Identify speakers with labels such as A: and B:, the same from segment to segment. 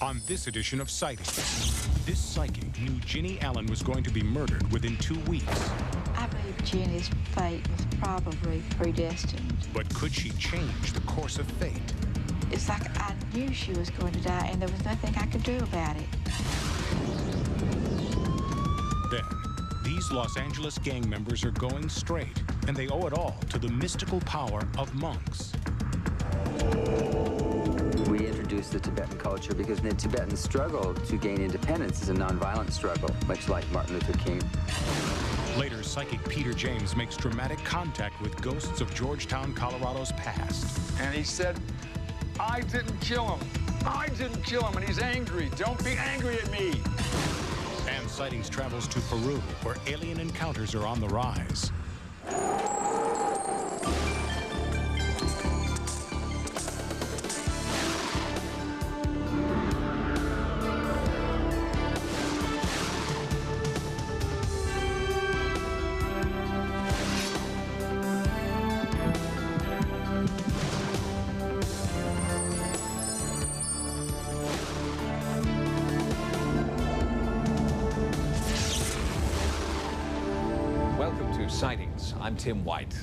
A: On this edition of Sightings, this psychic knew Jenny Allen was going to be murdered within 2 weeks.
B: I believe Jenny's fate was probably predestined.
A: But could she change the course of fate?
B: It's like I knew she was going to die, and there was nothing I could do about it.
A: Then, these Los Angeles gang members are going straight, and they owe it all to the mystical power of monks.
C: We introduced the Tibetan culture because the Tibetan struggle to gain independence is a nonviolent struggle, much like Martin Luther King.
A: Later, psychic Peter James makes dramatic contact with ghosts of Georgetown, Colorado's past.
D: And he said, I didn't kill him. I didn't kill him, and he's angry. Don't be angry at me.
A: And Sightings travels to Peru, where alien encounters are on the rise.
E: Sightings. I'm Tim White.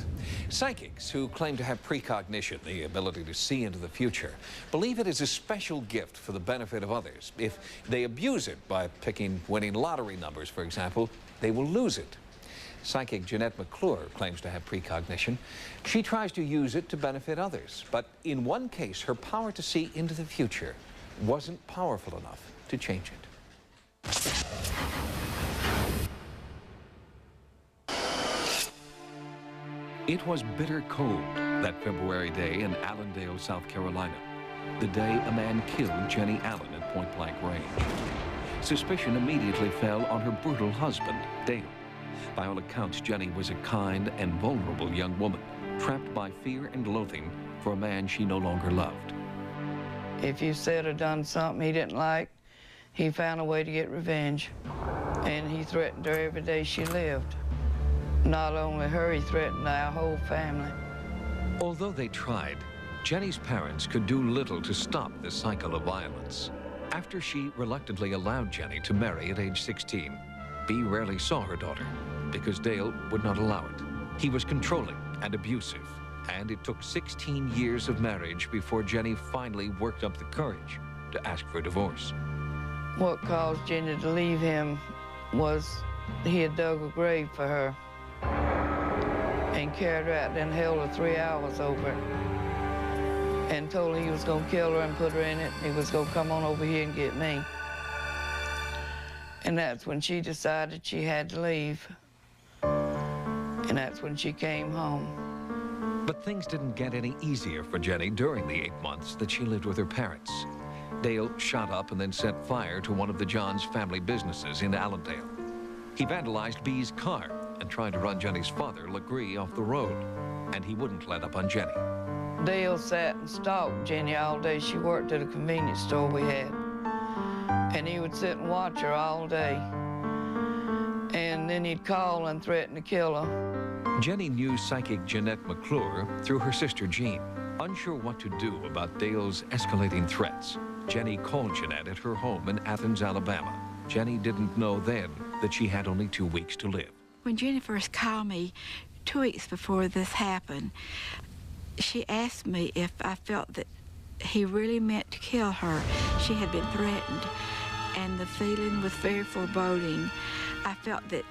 E: Psychics who claim to have precognition, the ability to see into the future, believe it is a special gift for the benefit of others. If they abuse it by picking winning lottery numbers, for example, they will lose it. Psychic Jeanette McClure claims to have precognition. She tries to use it to benefit others, but in one case, her power to see into the future wasn't powerful enough to change it. It was bitter cold that February day in Allendale, South Carolina, the day a man killed Jenny Allen at point-blank range. Suspicion immediately fell on her brutal husband, Dale. By all accounts, Jenny was a kind and vulnerable young woman, trapped by fear and loathing for a man she no longer loved.
F: If you said or done something he didn't like, he found a way to get revenge, and he threatened her every day she lived. Not only her, he threatened our whole family.
E: Although they tried, Jenny's parents could do little to stop the cycle of violence. After she reluctantly allowed Jenny to marry at age 16, Bea rarely saw her daughter because Dale would not allow it. He was controlling and abusive, and it took 16 years of marriage before Jenny finally worked up the courage to ask for divorce.
F: What caused Jenny to leave him was he had dug a grave for her and carried her out and held her 3 hours over it and told her he was going to kill her and put her in it. He was going to come on over here and get me. And that's when she decided she had to leave. And that's when she came home.
E: But things didn't get any easier for Jenny during the 8 months that she lived with her parents. Dale shot up and then set fire to one of the Johns family businesses in Allendale. He vandalized Bea's car and tried to run Jenny's father, Legree, off the road, and he wouldn't let up on Jenny.
F: Dale sat and stalked Jenny all day. She worked at a convenience store we had, and he would sit and watch her all day, and then he'd call and threaten to kill her.
E: Jenny knew psychic Jeanette McClure through her sister Jean. Unsure what to do about Dale's escalating threats, Jenny called Jeanette at her home in Athens, Alabama. Jenny didn't know then that she had only 2 weeks to live.
B: When Jenny first called me 2 weeks before this happened, she asked me if I felt that he really meant to kill her. She had been threatened, and the feeling was very foreboding. I felt that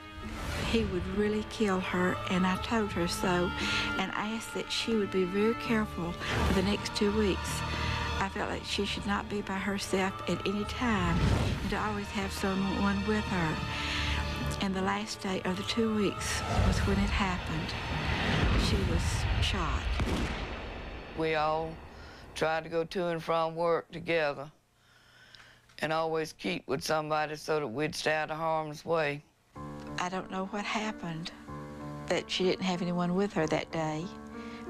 B: he would really kill her, and I told her so, and asked that she would be very careful for the next 2 weeks. I felt like she should not be by herself at any time, and to always have someone with her. And the last day of the 2 weeks was when it happened. She was shot.
F: We all tried to go to and from work together and always keep with somebody so that we'd stay out of harm's way.
B: I don't know what happened, that she didn't have anyone with her that day,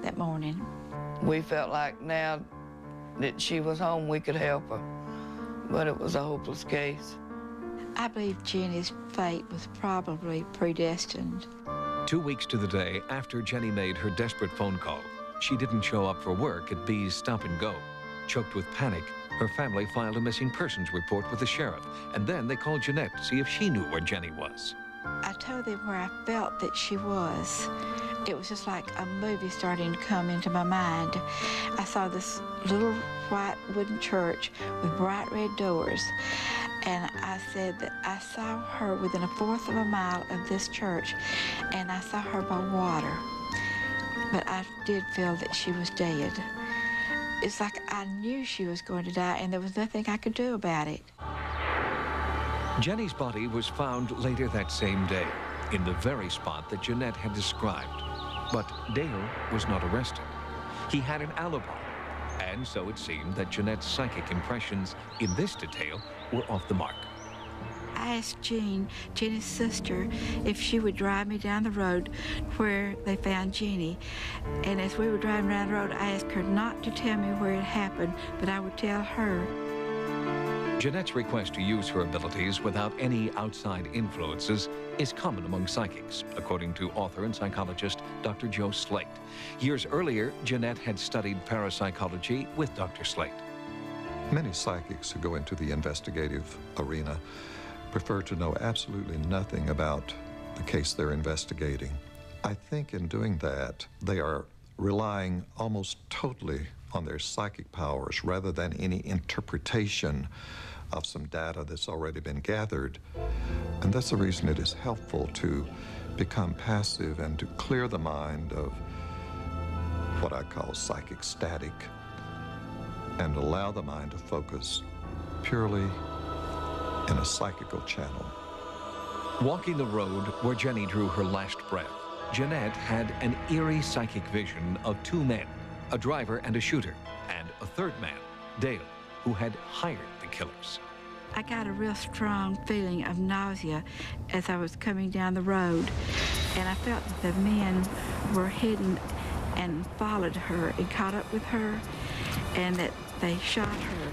B: that morning.
F: We felt like now that she was home, we could help her, but it was a hopeless case.
B: I believe Jenny's fate was probably predestined.
E: 2 weeks to the day after Jenny made her desperate phone call, she didn't show up for work at Bea's Stop and Go. Choked with panic, Her family filed a missing persons report with the sheriff, and then they called Jeanette to see if she knew where Jenny was.
B: I told them where I felt that she was. It was just like a movie starting to come into my mind. I saw this little white wooden church with bright red doors, and I said that I saw her within a fourth of a mile of this church, and I saw her by water. But I did feel that she was dead. It's like I knew she was going to die, and there was nothing I could do about it.
E: Jenny's body was found later that same day, in the very spot that Jeanette had described. But Dale was not arrested. He had an alibi, and so it seemed that Jeanette's psychic impressions in this detail were off the mark.
B: I asked Jean, Jenny's sister, if she would drive me down the road where they found Jenny. And as we were driving down the road, I asked her not to tell me where it happened, but I would tell her.
E: Jeanette's request to use her abilities without any outside influences is common among psychics, according to author and psychologist Dr. Joe Slate. Years earlier, Jeanette had studied parapsychology with Dr. Slate.
G: Many psychics who go into the investigative arena prefer to know absolutely nothing about the case they're investigating. I think in doing that, they are relying almost totally on their psychic powers rather than any interpretation of some data that's already been gathered. And that's the reason it is helpful to become passive and to clear the mind of what I call psychic static and allow the mind to focus purely in a psychical channel.
E: Walking the road where Jenny drew her last breath, Jeanette had an eerie psychic vision of two men, a driver and a shooter, and a third man, Dale, who had hired the killers.
B: I got a real strong feeling of nausea as I was coming down the road, and I felt that the men were hidden and followed her and caught up with her, and that they shot her.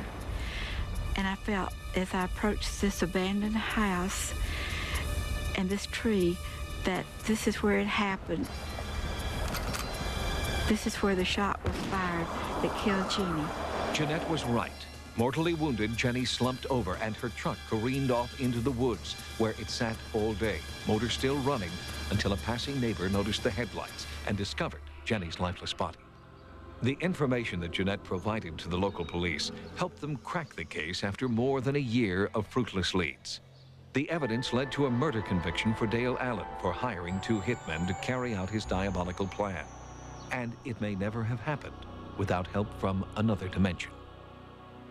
B: And I felt as I approached this abandoned house and this tree that this is where it happened. This is where the shot was fired that killed Jenny.
E: Jeanette was right. Mortally wounded, Jenny slumped over and her truck careened off into the woods where it sat all day, motor still running, until a passing neighbor noticed the headlights and discovered Jenny's lifeless body. The information that Jeanette provided to the local police helped them crack the case after more than a year of fruitless leads. The evidence led to a murder conviction for Dale Allen for hiring two hitmen to carry out his diabolical plan. And it may never have happened without help from another dimension.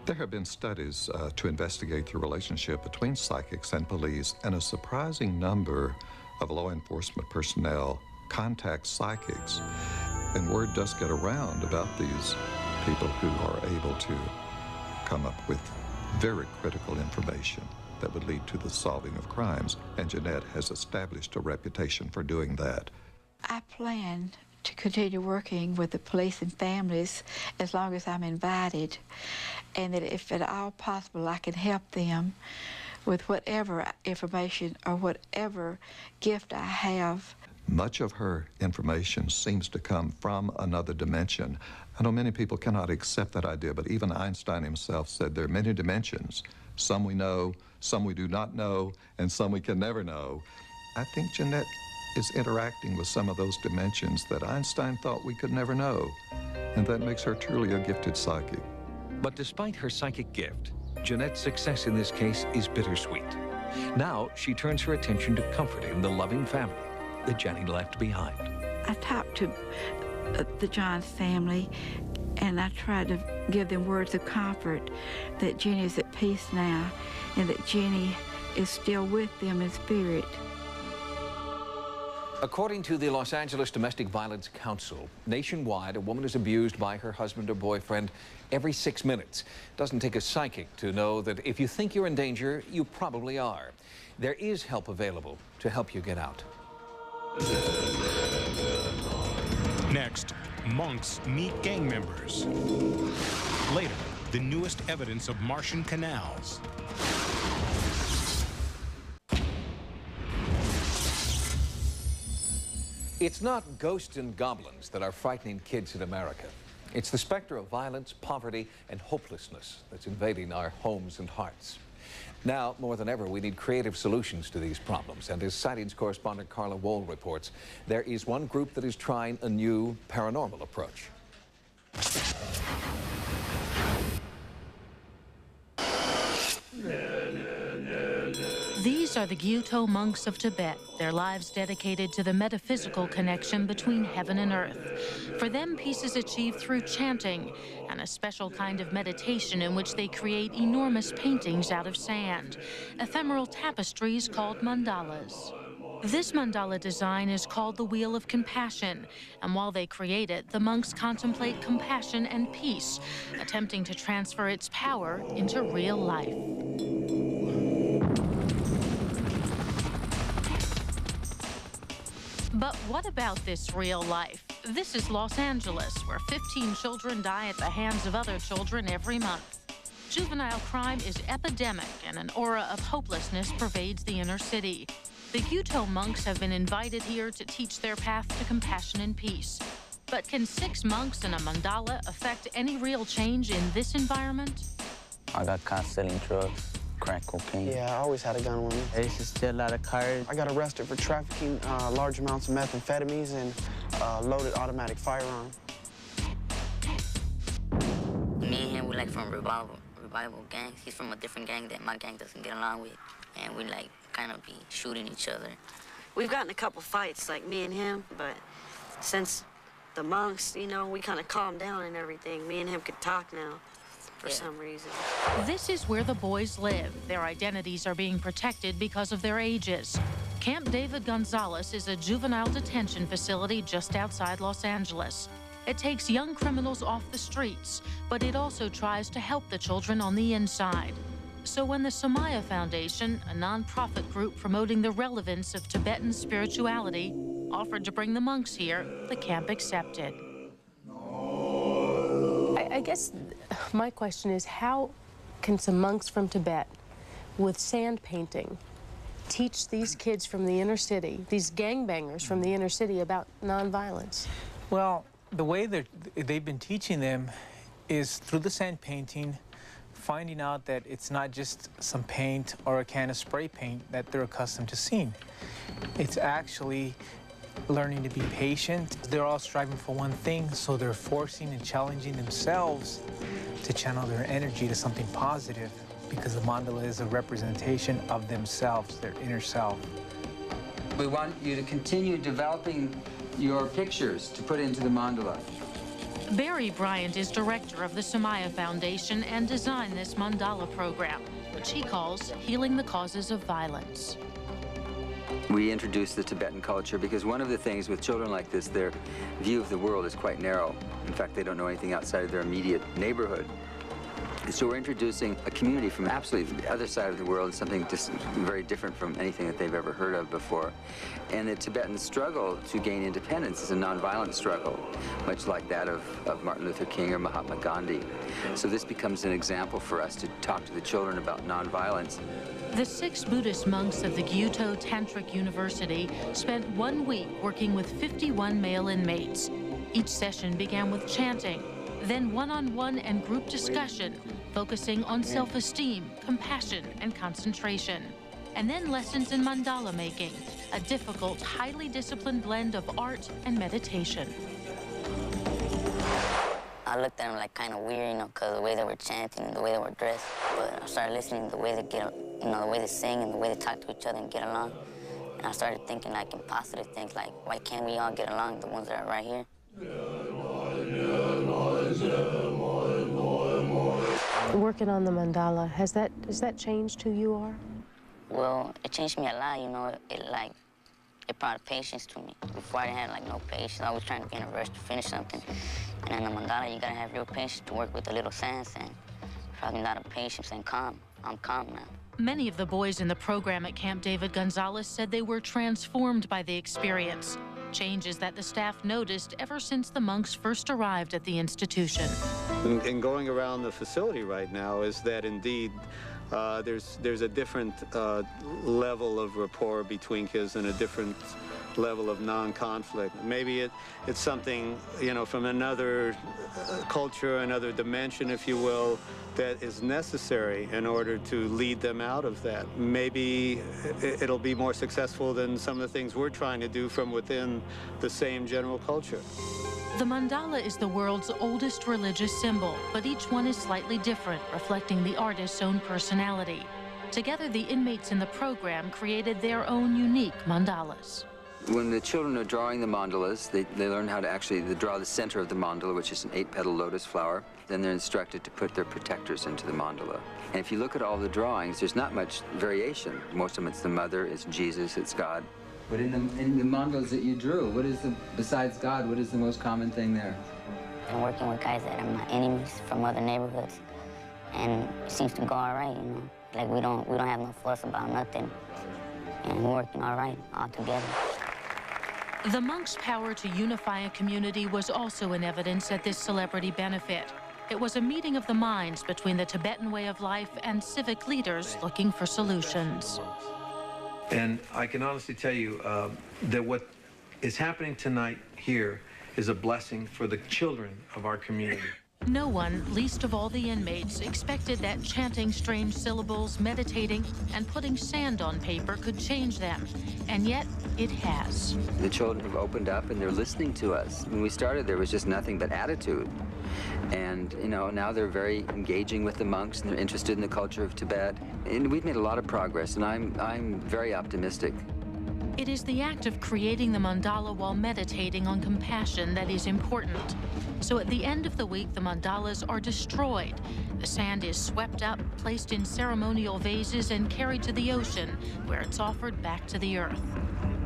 G: There have been studies to investigate the relationship between psychics and police, and a surprising number of law enforcement personnel contact psychics. And word does get around about these people who are able to come up with very critical information that would lead to the solving of crimes. And Jeanette has established a reputation for doing that.
B: I plan to continue working with the police and families as long as I'm invited, and that if at all possible I can help them with whatever information or whatever gift I have.
G: Much of her information seems to come from another dimension. I know many people cannot accept that idea, but even Einstein himself said there are many dimensions. Some we know, some we do not know, and some we can never know. I think Jeanette is interacting with some of those dimensions that Einstein thought we could never know, and that makes her truly a gifted psychic.
E: But despite her psychic gift, Jeanette's success in this case is bittersweet. Now she turns her attention to comforting the loving family that Jenny left behind.
B: I talked to the Johns family, and I tried to give them words of comfort that Jenny is at peace now, and that Jenny is still with them in spirit.
E: According to the Los Angeles Domestic Violence Council, nationwide, a woman is abused by her husband or boyfriend every 6 minutes. Doesn't take a psychic to know that if you think you're in danger, you probably are. There is help available to help you get out.
A: Next, monks meet gang members. Later, the newest evidence of Martian canals.
E: It's not ghosts and goblins that are frightening kids in America. It's the specter of violence, poverty, and hopelessness that's invading our homes and hearts. Now, more than ever, we need creative solutions to these problems. And as Sightings correspondent Carla Wohl reports, there is one group that is trying a new paranormal approach.
H: These are the Gyuto monks of Tibet, their lives dedicated to the metaphysical connection between heaven and earth. For them, peace is achieved through chanting and a special kind of meditation in which they create enormous paintings out of sand, ephemeral tapestries called mandalas. This mandala design is called the Wheel of Compassion, and while they create it, the monks contemplate compassion and peace, attempting to transfer its power into real life. But what about this real life? This is Los Angeles, where 15 children die at the hands of other children every month. Juvenile crime is epidemic, and an aura of hopelessness pervades the inner city. The Gyuto monks have been invited here to teach their path to compassion and peace. But can 6 monks in a mandala affect any real change in this environment?
I: I got caught selling drugs. Crack cocaine.
J: Yeah, I always had a gun with me.
I: I used to steal a lot of cars.
J: I got arrested for trafficking large amounts of methamphetamines and loaded automatic firearm.
K: Me and him, we like from revival gangs. He's from a different gang that my gang doesn't get along with. And we like kind of be shooting each other.
L: We've gotten a couple fights, like me and him, but since the monks, you know, we kind of calmed down and everything. Me and him could talk now. For some reason.
H: This is where the boys live. Their identities are being protected because of their ages. Camp David Gonzalez is a juvenile detention facility just outside Los Angeles. It takes young criminals off the streets, but it also tries to help the children on the inside. So when the Samaya Foundation, a nonprofit group promoting the relevance of Tibetan spirituality, offered to bring the monks here, the camp accepted.
M: I guess my question is, how can some monks from Tibet with sand painting teach these kids from the inner city, these gangbangers from the inner city, about nonviolence?
N: Well, the way they've been teaching them is through the sand painting, finding out that it's not just some paint or a can of spray paint that they're accustomed to seeing. It's actually learning to be patient. They're all striving for one thing, so they're forcing and challenging themselves to channel their energy to something positive, because the mandala is a representation of themselves, their inner self.
C: We want you to continue developing your pictures to put into the mandala.
H: Barry Bryant is director of the Samaya Foundation and designed this mandala program, which he calls Healing the Causes of Violence.
C: We introduce the Tibetan culture because one of the things with children like this, their view of the world is quite narrow. In fact, they don't know anything outside of their immediate neighborhood. So we're introducing a community from absolutely the other side of the world, something just very different from anything that they've ever heard of before. And the Tibetan struggle to gain independence is a nonviolent struggle, much like that of Martin Luther King or Mahatma Gandhi. So this becomes an example for us to talk to the children about nonviolence.
H: The 6 Buddhist monks of the Gyuto Tantric University spent 1 week working with 51 male inmates. Each session began with chanting, then one-on-one and group discussion, focusing on self-esteem, compassion, and concentration. And then lessons in mandala making, a difficult, highly disciplined blend of art and meditation.
K: I looked at them like kind of weird, you know, because of the way they were chanting and the way they were dressed. But I started listening to the way they get, you know, the way they sing and the way they talk to each other and get along. And I started thinking like in positive things, like why can't we all get along, the ones that are right here?
M: Working on the mandala, has that changed who you are?
K: Well, it changed me a lot, you know. It brought patience to me. Before I didn't have like no patience. I was trying to be in a rush to finish something. And in the mandala, you gotta have real patience to work with the little sands, and probably a lot of patience and calm. I'm calm now.
H: Many of the boys in the program at Camp David Gonzalez said they were transformed by the experience. Changes that the staff noticed ever since the monks first arrived at the institution.
O: And going around the facility right now is that indeed there's a different level of rapport between kids and a different level of non-conflict. Maybe it's something, you know, from another culture, another dimension, if you will, that is necessary in order to lead them out of that. Maybe it'll be more successful than some of the things we're trying to do from within the same general culture.
H: The mandala is the world's oldest religious symbol, but each one is slightly different, reflecting the artist's own personality. Together, the inmates in the program created their own unique mandalas.
C: When the children are drawing the mandalas, they learn how to actually draw the center of the mandala, which is an 8-petal lotus flower. Then they're instructed to put their protectors into the mandala. And if you look at all the drawings, there's not much variation. Most of them, it's the mother, it's Jesus, it's God. But in the mandalas that you drew, what is besides God, what is the most common thing there?
K: I'm working with guys that are my enemies from other neighborhoods, and it seems to go all right, you know. Like we don't have no fuss about nothing, and we're working all right all together.
H: The monks' power to unify a community was also in evidence at this celebrity benefit. It was a meeting of the minds between the Tibetan way of life and civic leaders looking for solutions.
P: And I can honestly tell you that what is happening tonight here is a blessing for the children of our community.
H: No one, least of all the inmates, expected that chanting strange syllables, meditating, and putting sand on paper could change them. And yet, it has.
C: The children have opened up and they're listening to us. When we started, there was just nothing but attitude. And, you know, now they're very engaging with the monks and they're interested in the culture of Tibet. And we've made a lot of progress, and I'm very optimistic.
H: It is the act of creating the mandala while meditating on compassion that is important. So at the end of the week, the mandalas are destroyed. The sand is swept up, placed in ceremonial vases, and carried to the ocean, where it's offered back to the earth.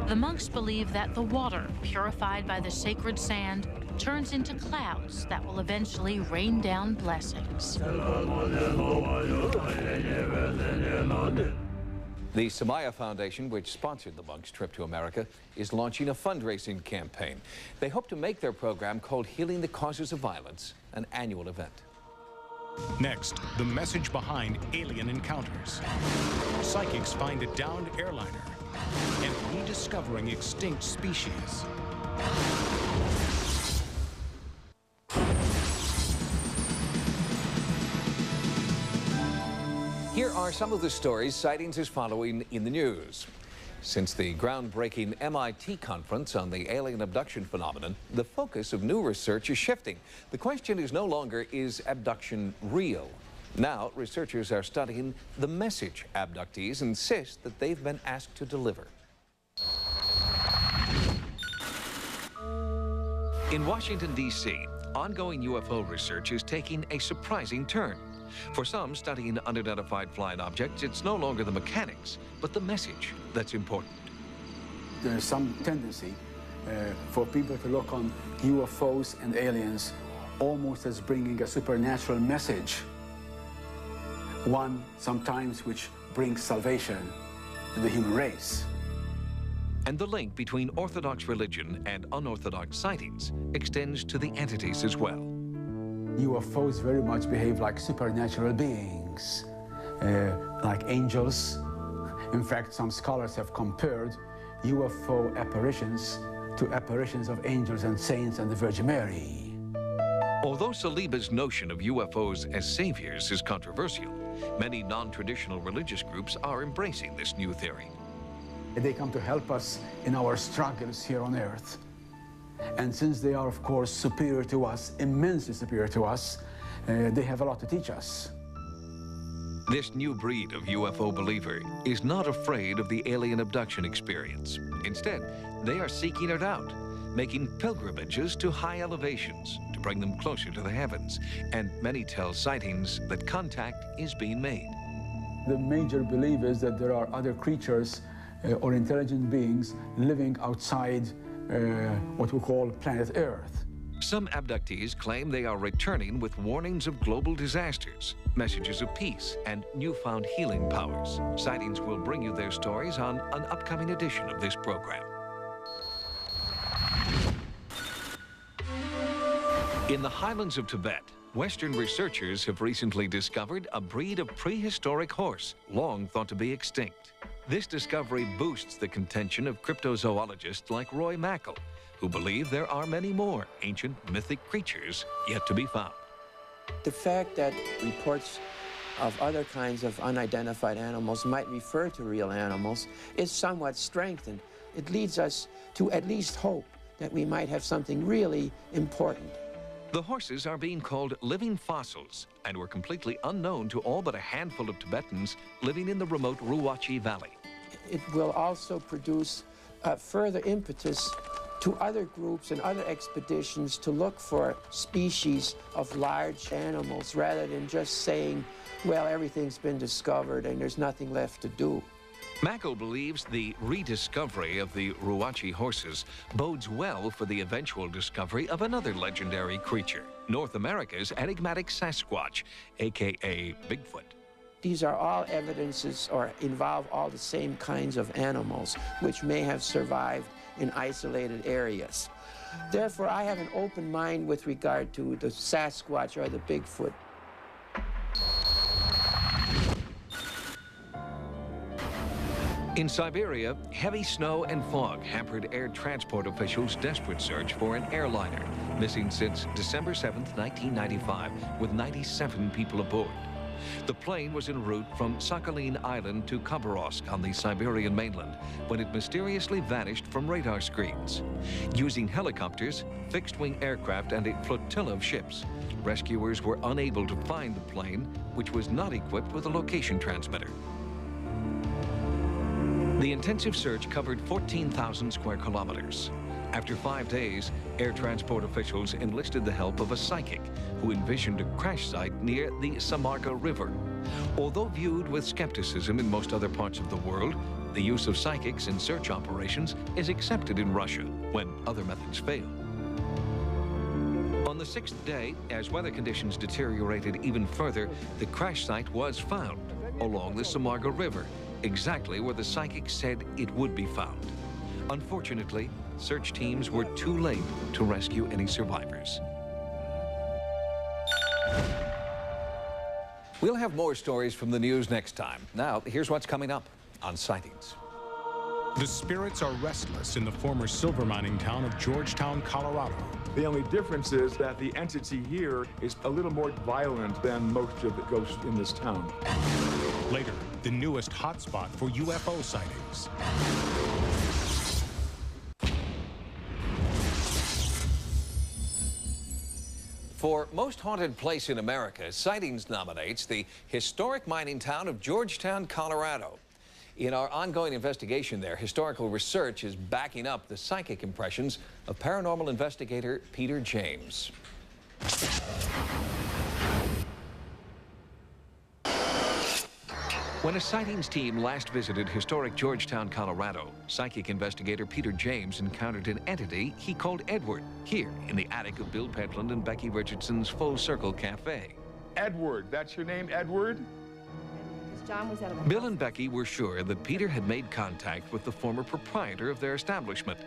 H: The monks believe that the water, purified by the sacred sand, turns into clouds that will eventually rain down blessings.
E: The Samaya Foundation, which sponsored the monks' trip to America, is launching a fundraising campaign. They hope to make their program called Healing the Causes of Violence an annual event.
A: Next, the message behind alien encounters. Psychics find a downed airliner and rediscovering extinct species.
E: Here are some of the stories Sightings is following in the news. Since the groundbreaking MIT conference on the alien abduction phenomenon, the focus of new research is shifting. The question is no longer, is abduction real? Now, researchers are studying the message abductees insist that they've been asked to deliver. In Washington, D.C., ongoing UFO research is taking a surprising turn. For some studying unidentified flying objects, it's no longer the mechanics, but the message that's important.
Q: There's some tendency for people to look on UFOs and aliens almost as bringing a supernatural message. One, sometimes, which brings salvation to the human race.
E: And the link between Orthodox religion and unorthodox sightings extends to the entities as well.
Q: UFOs very much behave like supernatural beings, like angels. In fact, some scholars have compared UFO apparitions to apparitions of angels and saints and the Virgin Mary.
E: Although Saliba's notion of UFOs as saviors is controversial, many non-traditional religious groups are embracing this new theory.
Q: They come to help us in our struggles here on Earth. And since they are, of course, superior to us, immensely superior to us, they have a lot to teach us.
E: This new breed of UFO believer is not afraid of the alien abduction experience. Instead, they are seeking it out, making pilgrimages to high elevations to bring them closer to the heavens. And many tell Sightings that contact is being made.
Q: The major belief is that there are other creatures or intelligent beings living outside what we call planet Earth.
E: Some abductees claim they are returning with warnings of global disasters, messages of peace, and newfound healing powers. Sightings will bring you their stories on an upcoming edition of this program. In the highlands of Tibet, Western researchers have recently discovered a breed of prehistoric horse long thought to be extinct. This discovery boosts the contention of cryptozoologists like Roy Mackle, who believe there are many more ancient mythic creatures yet to be found.
R: The fact that reports of other kinds of unidentified animals might refer to real animals is somewhat strengthened. It leads us to at least hope that we might have something really important.
E: The horses are being called living fossils and were completely unknown to all but a handful of Tibetans living in the remote Ruwachi Valley.
R: It will also produce further impetus to other groups and other expeditions to look for species of large animals rather than just saying, well, everything's been discovered and there's nothing left to do.
E: Mackle believes the rediscovery of the Ruwachi horses bodes well for the eventual discovery of another legendary creature, North America's enigmatic Sasquatch, a.k.a. Bigfoot.
R: These are all evidences or involve all the same kinds of animals which may have survived in isolated areas. Therefore, I have an open mind with regard to the Sasquatch or the Bigfoot.
E: In Siberia, heavy snow and fog hampered air transport officials' desperate search for an airliner, missing since December 7, 1995, with 97 people aboard. The plane was en route from Sakhalin Island to Khabarovsk on the Siberian mainland when it mysteriously vanished from radar screens. Using helicopters, fixed-wing aircraft, and a flotilla of ships, rescuers were unable to find the plane, which was not equipped with a location transmitter. The intensive search covered 14,000 square kilometers. After 5 days, air transport officials enlisted the help of a psychic who envisioned a crash site near the Samarga River. Although viewed with skepticism in most other parts of the world, the use of psychics in search operations is accepted in Russia when other methods fail. On the 6th day, as weather conditions deteriorated even further, the crash site was found along the Samarga River, exactly where the psychic said it would be found. Unfortunately, search teams were too late to rescue any survivors. We'll have more stories from the news next time. Now, here's what's coming up on Sightings.
A: The spirits are restless in the former silver mining town of Georgetown, Colorado.
D: The only difference is that the entity here is a little more violent than most of the ghosts in this town.
A: Later, the newest hotspot for UFO sightings.
E: For Most Haunted Place in America, Sightings nominates the historic mining town of Georgetown, Colorado. In our ongoing investigation there, historical research is backing up the psychic impressions of paranormal investigator Peter James. When a Sightings team last visited historic Georgetown, Colorado, psychic investigator Peter James encountered an entity he called Edward here in the attic of Bill Pentland and Becky Richardson's Full Circle Cafe.
D: Edward, that's your name, Edward?
E: Bill and Becky were sure that Peter had made contact with the former proprietor of their establishment,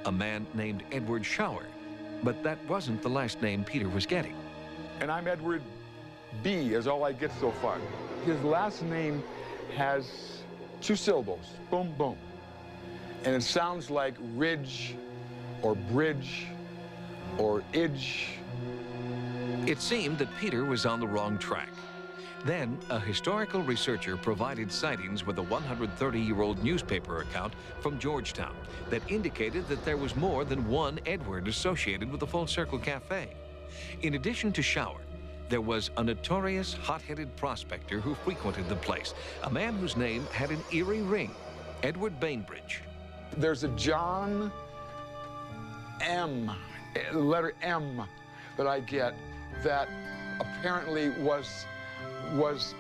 E: a man named Edward Shower. But that wasn't the last name Peter was getting.
D: And I'm Edward B, is all I get so far. His last name has 2 syllables, boom, boom. And it sounds like ridge or bridge or idge.
E: It seemed that Peter was on the wrong track. Then, a historical researcher provided Sightings with a 130-year-old newspaper account from Georgetown that indicated that there was more than one Edward associated with the Full Circle Cafe. In addition to Shower, there was a notorious hot-headed prospector who frequented the place, a man whose name had an eerie ring, Edward Bainbridge.
D: There's a John M, letter M, that I get that apparently was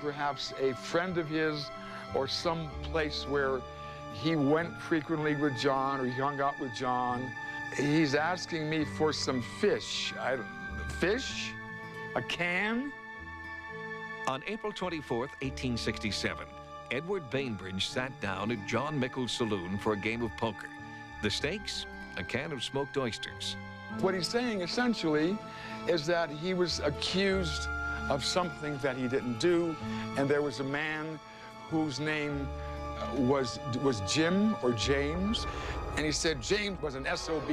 D: perhaps a friend of his or some place where he went frequently with John or he hung out with John. He's asking me for some fish. Fish? A can?
E: On April 24th, 1867, Edward Bainbridge sat down at John Mickle's saloon for a game of poker. The stakes? A can of smoked oysters.
D: What he's saying essentially is that he was accused of something that he didn't do, and there was a man whose name was Jim or James, and he said James was an SOB,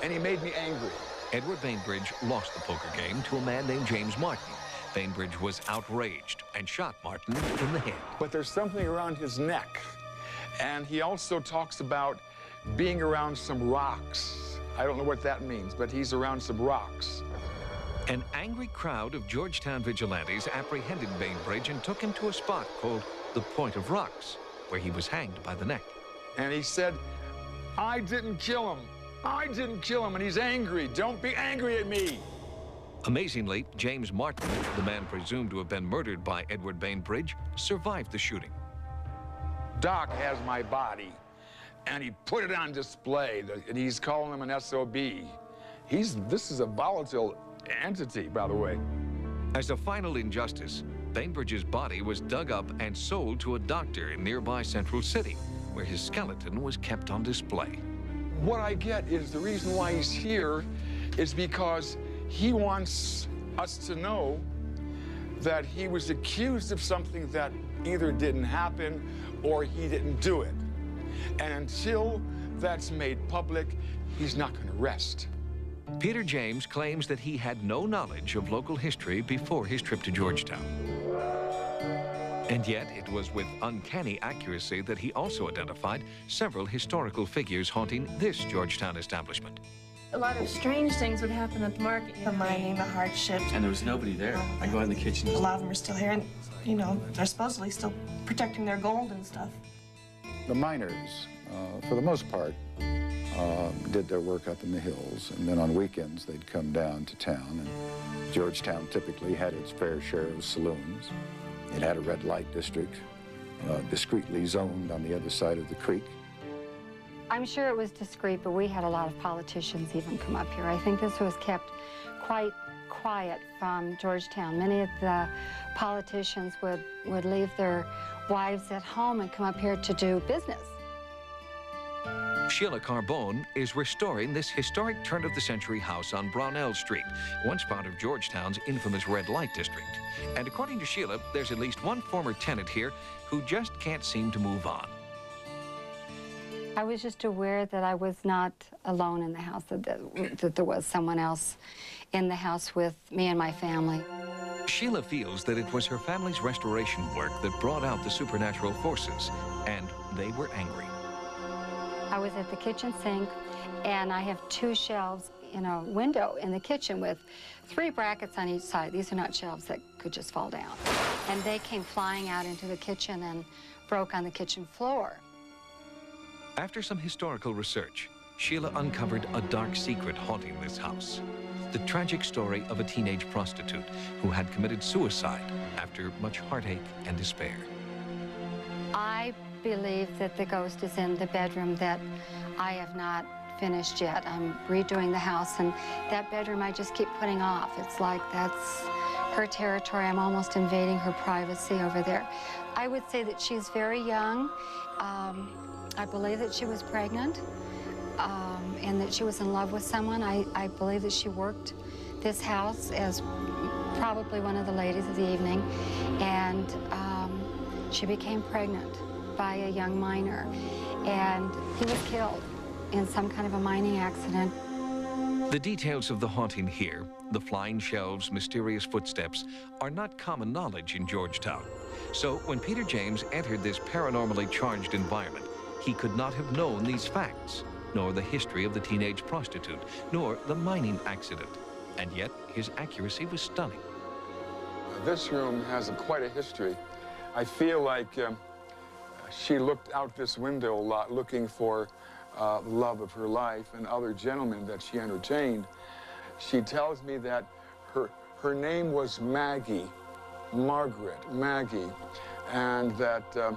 D: and he made me angry.
E: Edward Bainbridge lost the poker game to a man named James Martin. Bainbridge was outraged and shot Martin in the head.
D: But there's something around his neck, and he also talks about being around some rocks. I don't know what that means, but he's around some rocks.
E: An angry crowd of Georgetown vigilantes apprehended Bainbridge and took him to a spot called the Point of Rocks, where he was hanged by the neck.
D: And he said, I didn't kill him. I didn't kill him, and he's angry. Don't be angry at me.
E: Amazingly, James Martin, the man presumed to have been murdered by Edward Bainbridge, survived the shooting.
D: Doc has my body, and he put it on display, and he's calling him an SOB. This is a volatile entity, by the way.
E: As a final injustice, Bainbridge's body was dug up and sold to a doctor in nearby Central City, where his skeleton was kept on display.
D: What I get is the reason why he's here is because he wants us to know that he was accused of something that either didn't happen or he didn't do it. And until that's made public, he's not going to rest.
E: Peter James claims that he had no knowledge of local history before his trip to Georgetown. And yet, it was with uncanny accuracy that he also identified several historical figures haunting this Georgetown establishment.
S: A lot of strange things would happen at the market. The mining, the hardship.
T: And there was nobody there. I go in the kitchen.
S: A lot of them are still here, and, you know, they're supposedly still protecting their gold and stuff.
U: The miners, for the most part, did their work up in the hills, and then on weekends they'd come down to town, and Georgetown typically had its fair share of saloons. It had a red light district, discreetly zoned on the other side of the creek.
V: I'm sure it was discreet, but we had a lot of politicians even come up here. I think this was kept quite quiet from Georgetown. Many of the politicians would leave their wives at home and come up here to do business.
E: Sheila Carbone is restoring this historic turn-of-the-century house on Brownell Street, once part of Georgetown's infamous red light district. And according to Sheila, there's at least one former tenant here who just can't seem to move on.
V: I was just aware that I was not alone in the house, that there was someone else in the house with me and my family.
E: Sheila feels that it was her family's restoration work that brought out the supernatural forces, and they were angry.
V: I was at the kitchen sink, and I have 2 shelves in a window in the kitchen with 3 brackets on each side. These are not shelves that could just fall down. And they came flying out into the kitchen and broke on the kitchen floor.
E: After some historical research, Sheila uncovered a dark secret haunting this house. The tragic story of a teenage prostitute who had committed suicide after much heartache and despair.
V: I believe that the ghost is in the bedroom that I have not finished yet. I'm redoing the house, and that bedroom I just keep putting off. It's like that's her territory. I'm almost invading her privacy over there. I would say that she's very young. I believe that she was pregnant and that she was in love with someone. I believe that she worked this house as probably one of the ladies of the evening, and she became pregnant by a young miner, and he was killed in some kind of a mining accident.
E: The details of the haunting here, the flying shelves, mysterious footsteps, are not common knowledge in Georgetown. So when Peter James entered this paranormally charged environment, he could not have known these facts, nor the history of the teenage prostitute, nor the mining accident. And yet, his accuracy was stunning.
D: This room has quite a history. I feel like she looked out this window a lot looking for the love of her life and other gentlemen that she entertained. She tells me that her name was Maggie, Margaret, Maggie, and that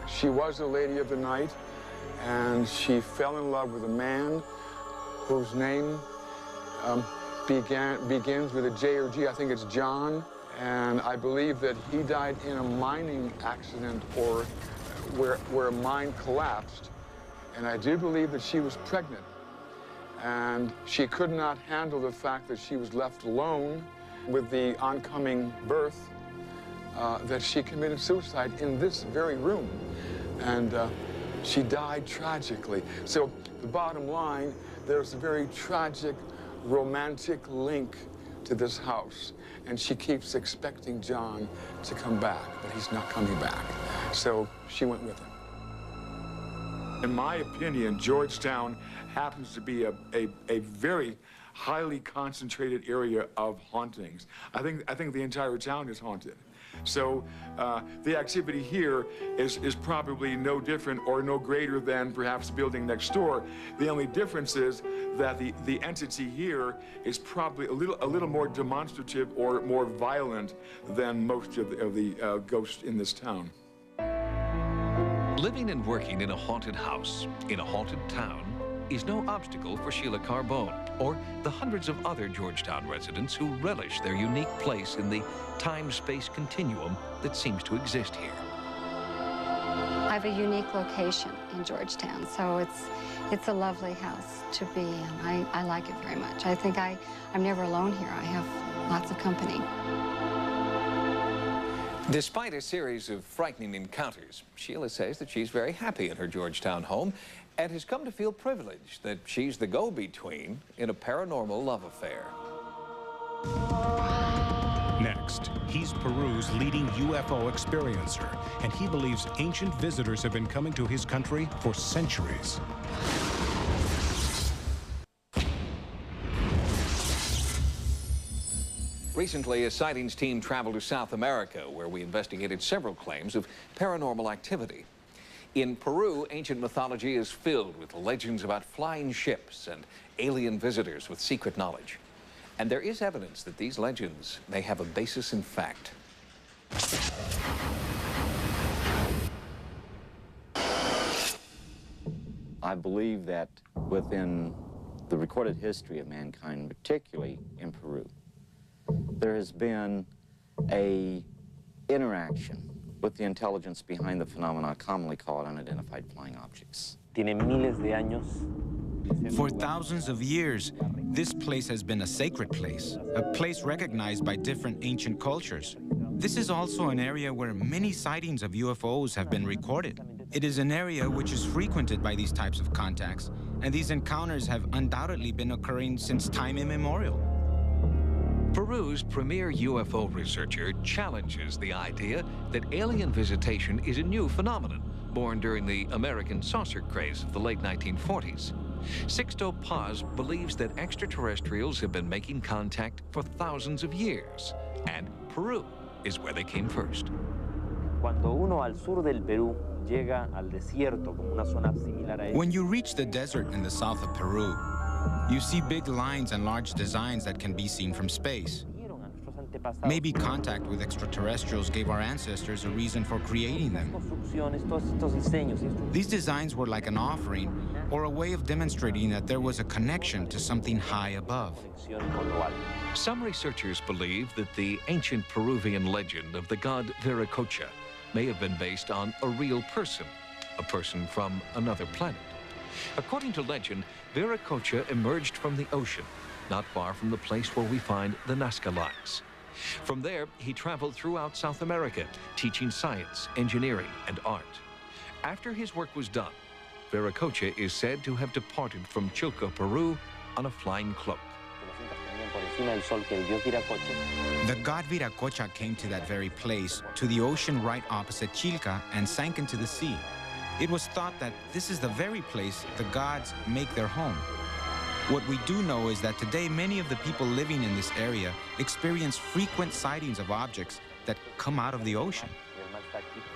D: she was a lady of the night, and she fell in love with a man whose name begins with a J or G. I think it's John, and I believe that he died in a mining accident or where a mine collapsed. And I do believe that she was pregnant, and she could not handle the fact that she was left alone with the oncoming birth, that she committed suicide in this very room. and she died tragically. So the bottom line, there's a very tragic, romantic link to this house. And she keeps expecting John to come back, but he's not coming back. So she went with him. In my opinion, Georgetown happens to be a very highly concentrated area of hauntings. I think the entire town is haunted. So the activity here is probably no different or no greater than perhaps the building next door. The only difference is that the entity here is probably a little more demonstrative or more violent than most of the ghosts in this town.
E: Living and working in a haunted house, in a haunted town, is no obstacle for Sheila Carbone or the hundreds of other Georgetown residents who relish their unique place in the time-space continuum that seems to exist here.
V: I have a unique location in Georgetown, so it's a lovely house to be in. I like it very much. I think I'm never alone here. I have lots of company.
E: Despite a series of frightening encounters, Sheila says that she's very happy in her Georgetown home and has come to feel privileged that she's the go-between in a paranormal love affair.
A: Next, he's Peru's leading UFO experiencer, and he believes ancient visitors have been coming to his country for centuries.
E: Recently, a sightings team traveled to South America, where we investigated several claims of paranormal activity. In Peru, ancient mythology is filled with legends about flying ships and alien visitors with secret knowledge. And there is evidence that these legends may have a basis in fact.
F: I believe that within the recorded history of mankind, particularly in Peru, there has been an interaction with the intelligence behind the phenomena commonly called unidentified flying objects.
G: For thousands of years, this place has been a sacred place, a place recognized by different ancient cultures. This is also an area where many sightings of UFOs have been recorded. It is an area which is frequented by these types of contacts, and these encounters have undoubtedly been occurring since time immemorial.
E: Peru's premier UFO researcher challenges the idea that alien visitation is a new phenomenon, born during the American saucer craze of the late 1940s. Sixto Paz believes that extraterrestrials have been making contact for thousands of years, and Peru is where they came first.
G: When you reach the desert in the south of Peru, you see big lines and large designs that can be seen from space. Maybe contact with extraterrestrials gave our ancestors a reason for creating them. These designs were like an offering or a way of demonstrating that there was a connection to something high above.
E: Some researchers believe that the ancient Peruvian legend of the god Viracocha may have been based on a real person, a person from another planet. According to legend, Viracocha emerged from the ocean, not far from the place where we find the Nazca lines. From there, he traveled throughout South America, teaching science, engineering, and art. After his work was done, Viracocha is said to have departed from Chilca, Peru, on a flying cloak.
G: The god Viracocha came to that very place, to the ocean right opposite Chilca, and sank into the sea. It was thought that this is the very place the gods make their home. What we do know is that today many of the people living in this area experience frequent sightings of objects that come out of the ocean.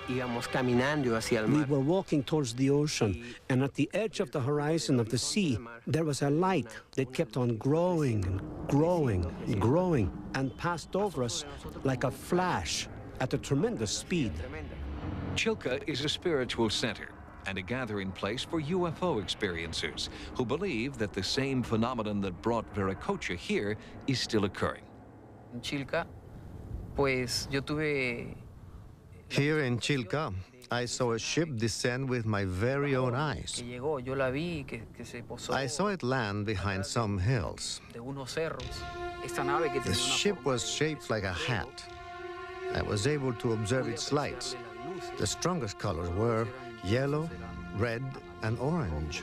W: We were walking towards the ocean, and at the edge of the horizon of the sea, there was a light that kept on growing and growing and growing, and passed over us like a flash at a tremendous speed.
E: Chilca is a spiritual center and a gathering place for UFO experiencers who believe that the same phenomenon that brought Viracocha here is still occurring.
X: Here in Chilca, I saw a ship descend with my very own eyes. I saw it land behind some hills. The ship was shaped like a hat. I was able to observe its lights. The strongest colors were yellow, red, and orange.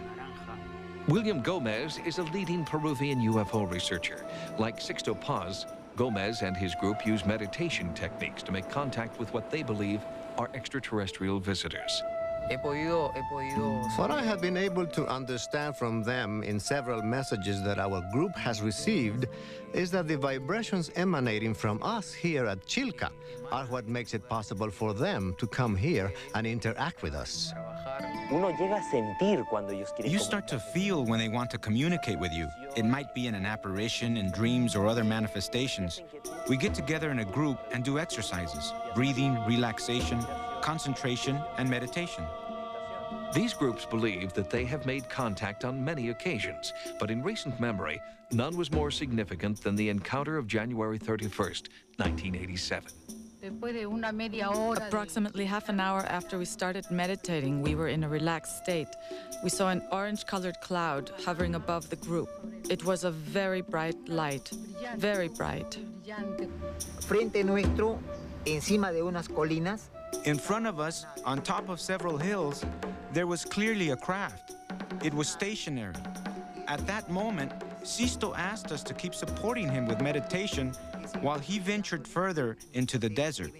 E: William Gomez is a leading Peruvian UFO researcher. Like Sixto Paz, Gomez and his group use meditation techniques to make contact with what they believe are extraterrestrial visitors.
X: What I have been able to understand from them in several messages that our group has received is that the vibrations emanating from us here at Chilca are what makes it possible for them to come here and interact with us.
G: You start to feel when they want to communicate with you. It might be in an apparition, in dreams, or other manifestations. We get together in a group and do exercises, breathing, relaxation, concentration, and meditation.
E: These groups believe that they have made contact on many occasions, but in recent memory, none was more significant than the encounter of January 31st, 1987.
B: Approximately half an hour after we started meditating, we were in a relaxed state. We saw an orange-colored cloud hovering above the group. It was a very bright light, very bright.
I: Frente nuestro, encima de unas colinas.
G: In front of us, on top of several hills, there was clearly a craft. It was stationary. At that moment, Sisto asked us to keep supporting him with meditation while he ventured further into the desert.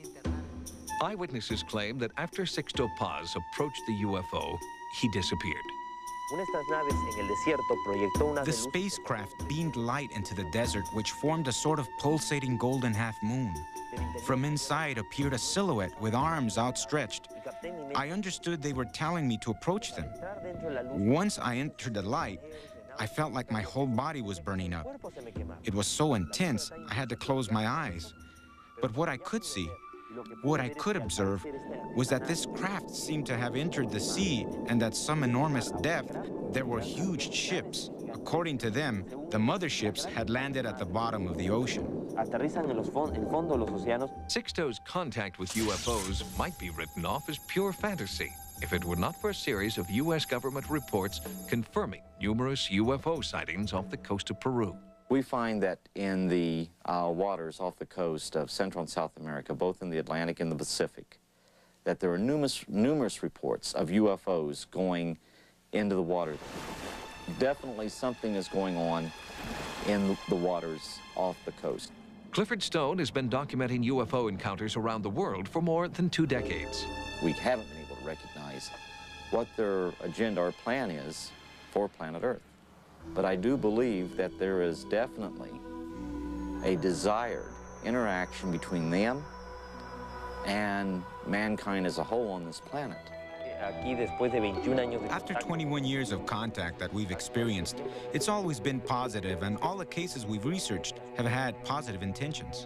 E: Eyewitnesses claim that after Sixto Paz approached the UFO, he disappeared.
G: The spacecraft beamed light into the desert, which formed a sort of pulsating golden half-moon. From inside appeared a silhouette with arms outstretched. I understood they were telling me to approach them. Once I entered the light, I felt like my whole body was burning up. It was so intense, I had to close my eyes. But what I could see, what I could observe, was that this craft seemed to have entered the sea, and at some enormous depth, there were huge ships. According to them, the motherships had landed at the bottom of the ocean.
E: Sixto's contact with UFOs might be written off as pure fantasy if it were not for a series of U.S. government reports confirming numerous UFO sightings off the coast of Peru.
F: We find that in the waters off the coast of Central and South America, both in the Atlantic and the Pacific, that there are numerous reports of UFOs going into the water. Definitely something is going on in the waters off the coast.
E: Clifford Stone has been documenting UFO encounters around the world for more than 2 decades.
F: We haven't been able to recognize what their agenda or plan is for planet Earth. But I do believe that there is definitely a desired interaction between them and mankind as a whole on this planet.
G: After 21 years of contact that we've experienced, it's always been positive, and all the cases we've researched have had positive intentions.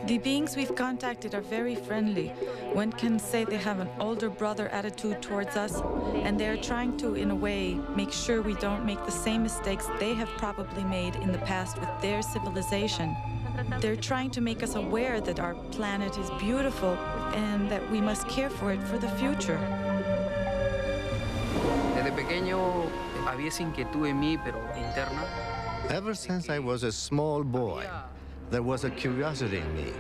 B: The beings we've contacted are very friendly. One can say they have an older brother attitude towards us, and they're trying to, in a way, make sure we don't make the same mistakes they have probably made in the past with their civilization. They're trying to make us aware that our planet is beautiful and that we must care for it for the future.
J: Desde pequeño había esa inquietud en mí, pero interna.
X: Ever since I was a small boy, there was a curiosity in me,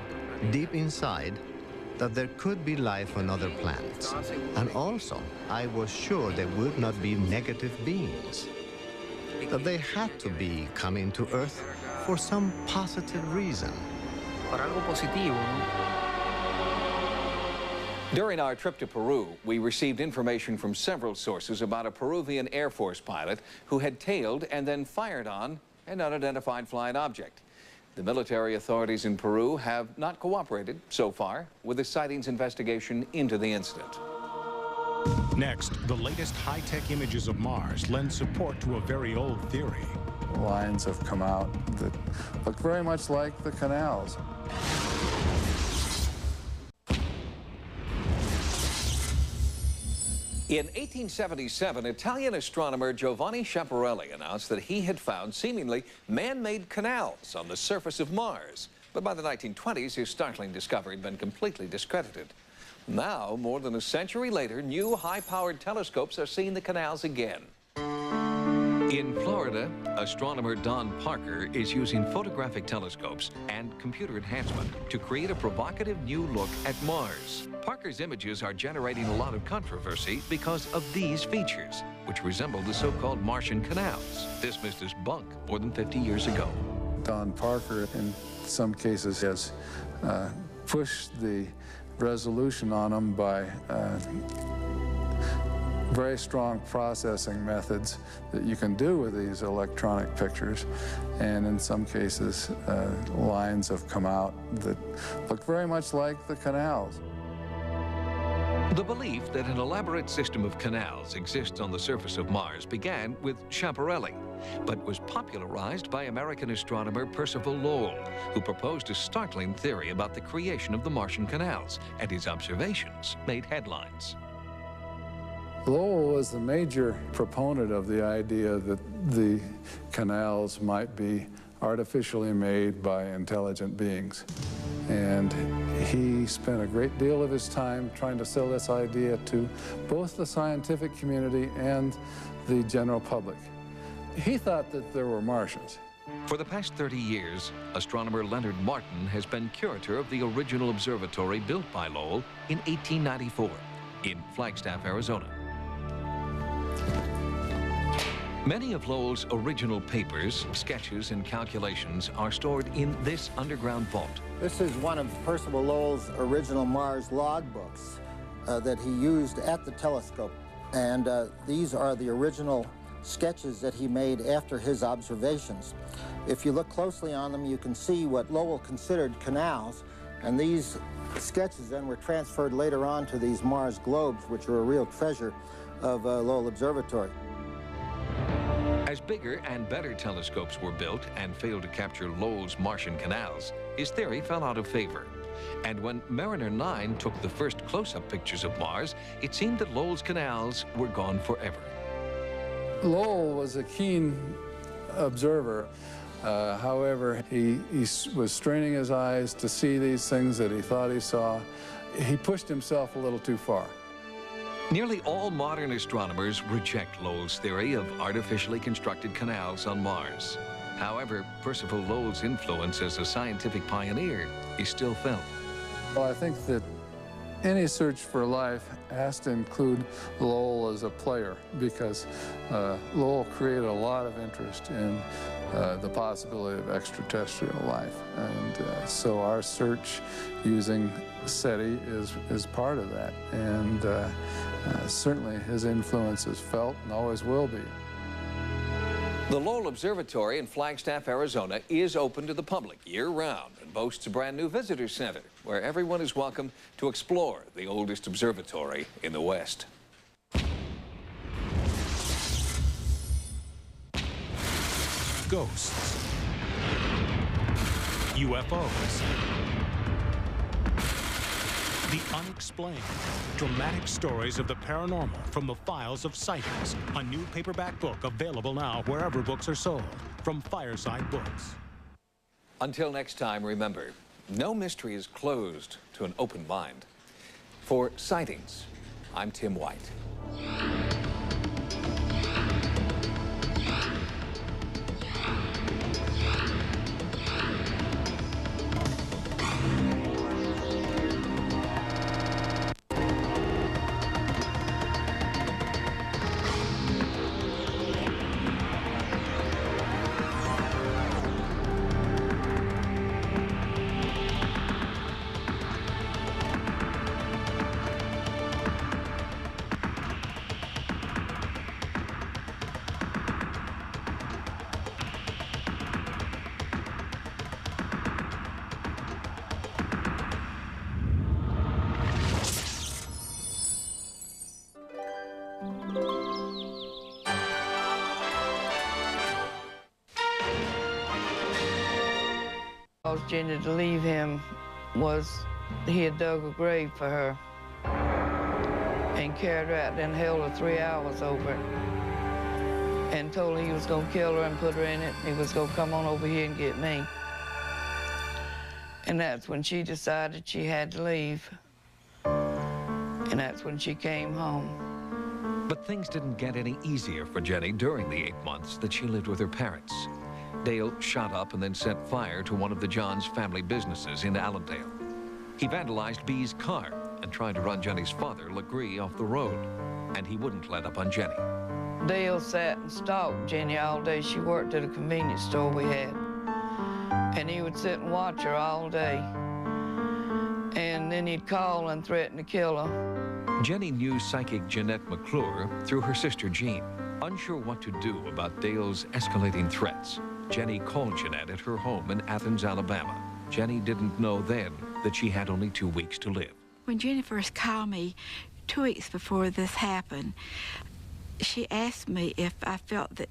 X: deep inside, that there could be life on other planets. And also, I was sure there would not be negative beings. That they had to be coming to Earth for some positive reason.
J: Por algo positivo, ¿no?
E: During our trip to Peru, we received information from several sources about a Peruvian Air Force pilot who had tailed and then fired on an unidentified flying object. The military authorities in Peru have not cooperated so far with the sightings investigation into the incident.
A: Next, the latest high-tech images of Mars lend support to a very old theory.
U: Lines have come out that look very much like the canals.
E: In 1877, Italian astronomer Giovanni Schiaparelli announced that he had found seemingly man-made canals on the surface of Mars. But by the 1920s, his startling discovery had been completely discredited. Now, more than a century later, new high-powered telescopes are seeing the canals again.
G: In
E: In Florida, astronomer Don Parker is using photographic telescopes and computer enhancement to create a provocative new look at Mars. Parker's images are generating a lot of controversy because of these features, which resemble the so-called Martian canals, dismissed as bunk more than 50 years ago.
U: Don Parker, in some cases, has pushed the resolution on them by very strong processing methods that you can do with these electronic pictures. And in some cases, lines have come out that look very much like the canals.
E: The belief that an elaborate system of canals exists on the surface of Mars began with Schiaparelli, but was popularized by American astronomer Percival Lowell, who proposed a startling theory about the creation of the Martian canals, and his observations made headlines.
U: Lowell was the major proponent of the idea that the canals might be artificially made by intelligent beings. And he spent a great deal of his time trying to sell this idea to both the scientific community and the general public. He thought that there were Martians.
E: For the past 30 years, astronomer Leonard Martin has been curator of the original observatory built by Lowell in 1894 in Flagstaff, Arizona. Many of Lowell's original papers, sketches, and calculations are stored in this underground vault.
L: This is one of Percival Lowell's original Mars logbooks that he used at the telescope. And these are the original sketches that he made after his observations. If you look closely on them, you can see what Lowell considered canals. And these sketches then were transferred later on to these Mars globes, which are a real treasure of Lowell Observatory.
E: As bigger and better telescopes were built and failed to capture Lowell's Martian canals, his theory fell out of favor. And when Mariner 9 took the first close-up pictures of Mars, it seemed that Lowell's canals were gone forever.
U: Lowell was a keen observer. However, he was straining his eyes to see these things that he thought he saw. He pushed himself a little too far.
E: Nearly all modern astronomers reject Lowell's theory of artificially constructed canals on Mars. However, Percival Lowell's influence as a scientific pioneer is still felt.
U: Well, I think that any search for life has to include Lowell as a player, because Lowell created a lot of interest in the possibility of extraterrestrial life. And so our search using SETI is part of that. And certainly his influence is felt and always will be.
E: The Lowell Observatory in Flagstaff, Arizona is open to the public year-round and boasts a brand new visitor center where everyone is welcome to explore the oldest observatory in the West.
A: Ghosts, UFOs, the unexplained, dramatic stories of the paranormal from the files of Sightings, a new paperback book available now wherever books are sold, from Fireside Books.
E: Until next time, remember, no mystery is closed to an open mind. For Sightings, I'm Tim White.
M: Caused Jenny to leave him was he had dug a grave for her and carried her out and held her 3 hours over it and told her he was going to kill her and put her in it. He was going to come on over here and get me. And that's when she decided she had to leave. And that's when she came home.
E: But things didn't get any easier for Jenny during the 8 months that she lived with her parents. Dale shot up and then set fire to one of the Johns' family businesses in Allendale. He vandalized Bee's car and tried to run Jenny's father, Legree, off the road, and he wouldn't let up on Jenny.
M: Dale sat and stalked Jenny all day. She worked at a convenience store we had. And he would sit and watch her all day. And then he'd call and threaten to kill her.
E: Jenny knew psychic Jeanette McClure through her sister Jean. Unsure what to do about Dale's escalating threats, Jenny called Jeanette at her home in Athens, Alabama. Jenny didn't know then that she had only 2 weeks to live.
K: When Jenny first called me 2 weeks before this happened, she asked me if I felt that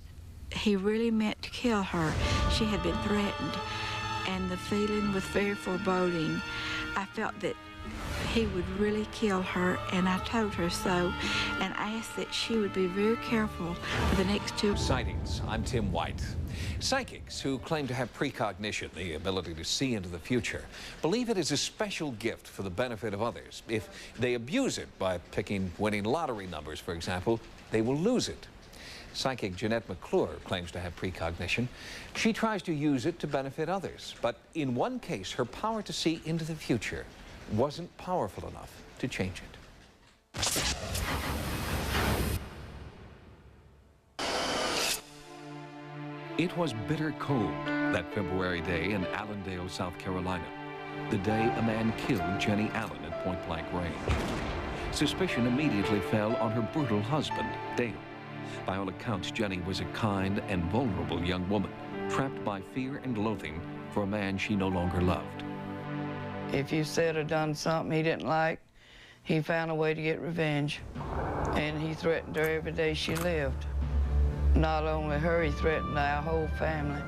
K: he really meant to kill her. She had been threatened, and the feeling was very foreboding. I felt that he would really kill her, and I told her so, and asked that she would be very careful for the next 2
E: Sightings. I'm Tim White. Psychics who claim to have precognition, the ability to see into the future, believe it is a special gift for the benefit of others. If they abuse it by picking winning lottery numbers, for example, they will lose it. Psychic Jeanette McClure claims to have precognition. She tries to use it to benefit others, but in one case, her power to see into the future wasn't powerful enough to change it. It was bitter cold that February day in Allendale, South Carolina, the day a man killed Jenny Allen at point-blank range. Suspicion immediately fell on her brutal husband, Dale. By all accounts, Jenny was a kind and vulnerable young woman, trapped by fear and loathing for a man she no longer loved.
M: If you said or done something he didn't like, he found a way to get revenge. And he threatened her every day she lived. Not only her, he threatened our whole family.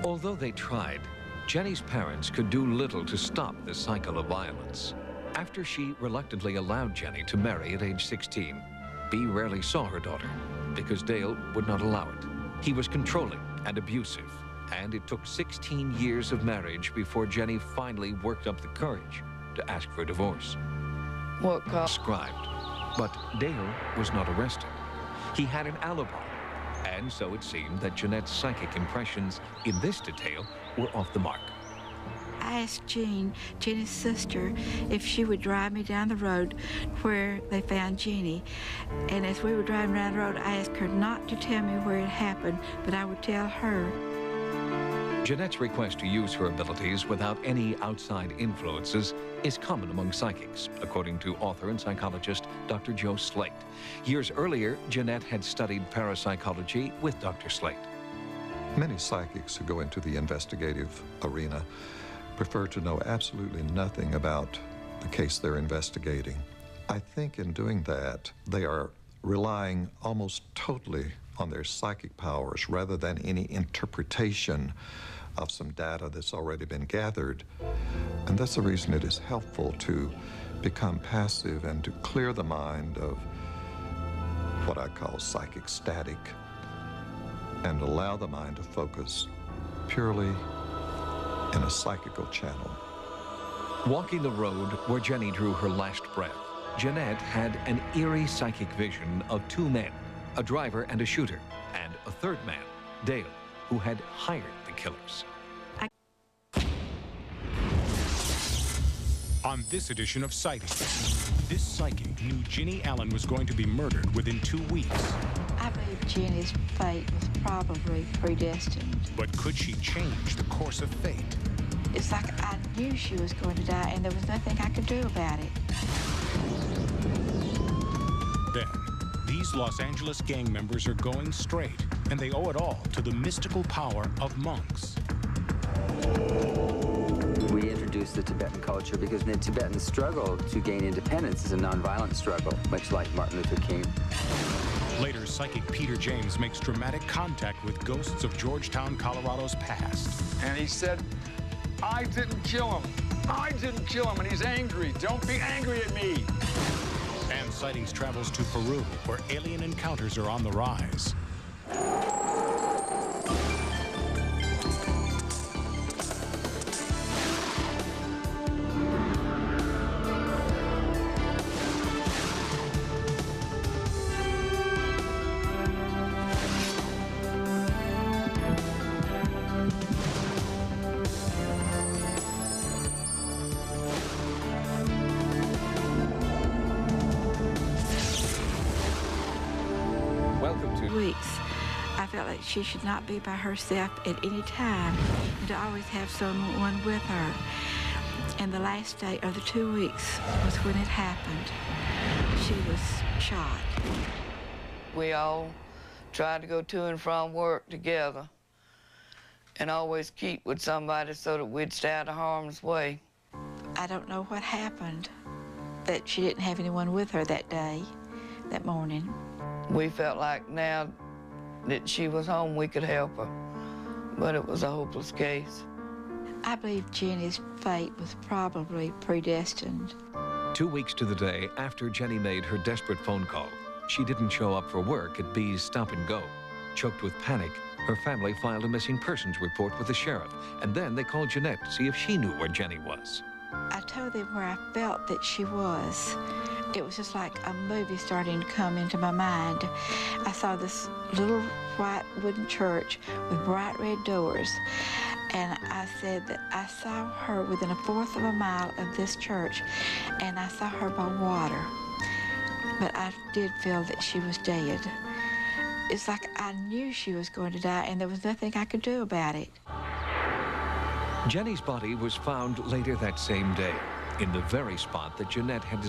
E: Although they tried, Jenny's parents could do little to stop the cycle of violence. After she reluctantly allowed Jenny to marry at age 16, Bee rarely saw her daughter because Dale would not allow it. He was controlling and abusive, and it took 16 years of marriage before Jenny finally worked up the courage to ask for a divorce.
M: What caused?
E: Described, but Dale was not arrested. He had an alibi, and so it seemed that Jeanette's psychic impressions in this detail were off the mark.
K: I asked Jean, Jenny's sister, if she would drive me down the road where they found Jenny. And as we were driving down the road, I asked her not to tell me where it happened, but I would tell her.
E: Jeanette's request to use her abilities without any outside influences is common among psychics, according to author and psychologist Dr. Joe Slate. Years earlier, Jeanette had studied parapsychology with Dr. Slate.
N: Many psychics who go into the investigative arena prefer to know absolutely nothing about the case they're investigating. I think in doing that, they are relying almost totally on their psychic powers rather than any interpretation of some data that's already been gathered. And that's the reason it is helpful to become passive and to clear the mind of what I call psychic static and allow the mind to focus purely in a psychical channel.
E: Walking the road where Jenny drew her last breath, Jeanette had an eerie psychic vision of 2 men, a driver and a shooter, and a 3rd man, Dale, who had hired the killers.
A: On this edition of Sightings, this psychic knew Jenny Allen was going to be murdered within 2 weeks.
K: I believe Jenny's fate was probably predestined.
A: But could she change the course of fate?
K: It's like I knew she was going to die, and there was nothing I could do about it.
A: Then, these Los Angeles gang members are going straight, and they owe it all to the mystical power of monks.
C: We introduced the Tibetan culture because the Tibetan struggle to gain independence is a nonviolent struggle, much like Martin Luther King.
A: Later, psychic Peter James makes dramatic contact with ghosts of Georgetown, Colorado's past.
D: And he said, I didn't kill him. I didn't kill him, and he's angry. Don't be angry at me.
A: And Sightings travels to Peru, where alien encounters are on the rise.
K: weeks, I felt like she should not be by herself at any time and to always have someone with her. And the last day of the 2 weeks was when it happened. She was shot.
M: We all tried to go to and from work together and always keep with somebody so that we'd stay out of harm's way.
K: I don't know what happened, that she didn't have anyone with her that day, that morning.
M: We felt like now that she was home, we could help her, but it was a hopeless case.
K: I believe Jenny's fate was probably predestined.
E: 2 weeks to the day after Jenny made her desperate phone call, she didn't show up for work at B's Stop and Go. Choked with panic, her family filed a missing persons report with the sheriff, and then they called Jeanette to see if she knew where Jenny was.
K: I told them where I felt that she was. It was just like a movie starting to come into my mind. I saw this little white wooden church with bright red doors, and I said that I saw her within 1/4 of a mile of this church, and I saw her by water. But I did feel that she was dead. It's like I knew she was going to die, and there was nothing I could do about it.
E: Jenny's body was found later that same day, in the very spot that Jeanette had